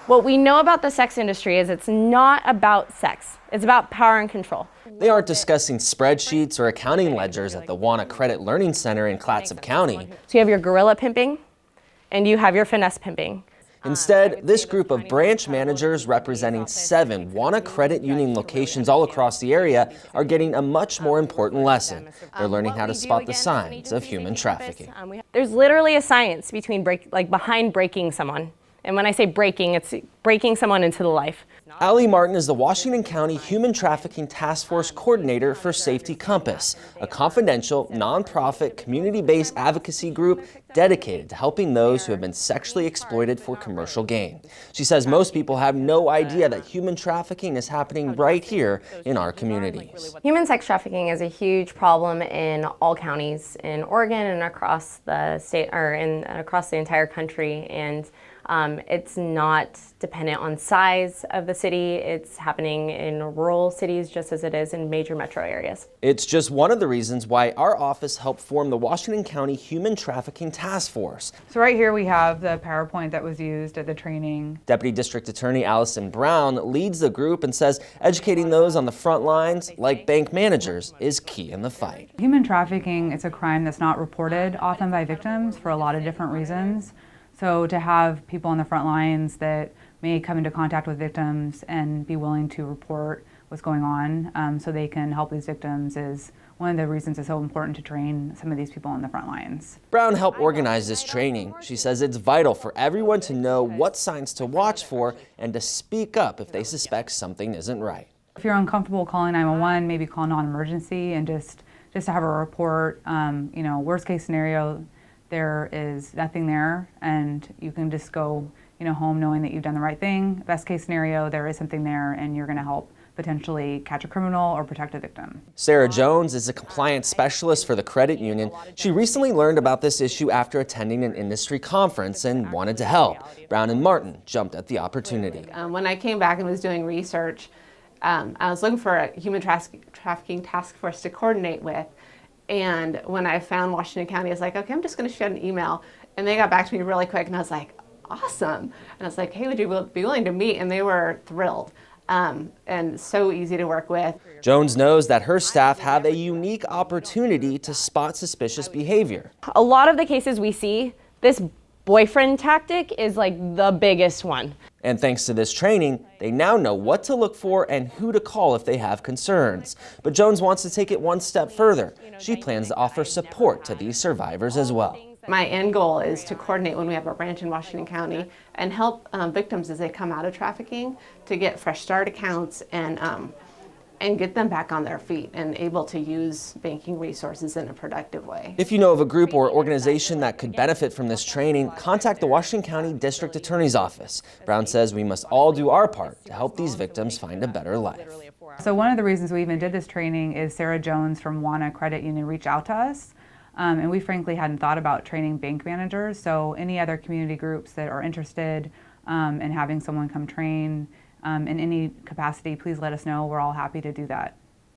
What we know about the sex industry is it's not about sex. It's about power and control. They aren't discussing spreadsheets or accounting ledgers at the Wauna Credit Learning Center in Clatsop County. So you have your gorilla pimping and you have your finesse pimping. Instead, this group of branch managers representing 7 Wauna Credit Union locations all across the area are getting a much more important lesson. They're learning how to spot the signs of human trafficking. There's literally a science between behind breaking someone. And when I say breaking, it's breaking someone into the life. Allie Martin is the Washington County Human Trafficking Task Force Coordinator for Safety Compass, a confidential, nonprofit, community-based advocacy group dedicated to helping those who have been sexually exploited for commercial gain. She says most people have no idea that human trafficking is happening right here in our communities. Human sex trafficking is a huge problem in all counties in Oregon and across the state, or across the entire country. And it's not dependent on size of the city. It's happening in rural cities just as it is in major metro areas. It's just one of the reasons why our office helped form the Washington County Human Trafficking Task Force. So right here we have the PowerPoint that was used at the training. Deputy District Attorney Allison Brown leads the group and says educating those on the front lines, like bank managers, is key in the fight. Human trafficking is a crime that's not reported often by victims for a lot of different reasons. So to have people on the front lines that may come into contact with victims and be willing to report what's going on so they can help these victims is one of the reasons it's so important to train some of these people on the front lines. Brown helped organize this training. She says it's vital for everyone to know what signs to watch for and to speak up if they suspect something isn't right. If you're uncomfortable calling 911, maybe call non-emergency and just to have a report. Worst case scenario, there is nothing there and you can just go home knowing that you've done the right thing. Best case scenario, there is something there and you're going to help potentially catch a criminal or protect a victim. Sarah Jones is a compliance specialist for the credit union. She recently learned about this issue after attending an industry conference and wanted to help. Brown and Martin jumped at the opportunity. When I came back and was doing research, I was looking for a human trafficking task force to coordinate with. And when I found Washington County, I was like, okay, I'm just going to shoot an email. And they got back to me really quick, and I was like, awesome. And I was like, hey, would you be willing to meet? And they were thrilled and so easy to work with. Jones knows that her staff have a unique opportunity to spot suspicious behavior. A lot of the cases we see, this boyfriend tactic is like the biggest one. And thanks to this training, they now know what to look for and who to call if they have concerns. But Jones wants to take it one step further. She plans to offer support to these survivors as well. My end goal is to coordinate when we have a branch in Washington County and help victims as they come out of trafficking to get fresh start accounts and get them back on their feet and able to use banking resources in a productive way. If you know of a group or organization that could benefit from this training, contact the Washington County District Attorney's Office. Brown says we must all do our part to help these victims find a better life. So one of the reasons we even did this training is Sarah Jones from Wauna Credit Union reached out to us. And we frankly hadn't thought about training bank managers. So any other community groups that are interested in having someone come train in any capacity, please let us know. We're all happy to do that.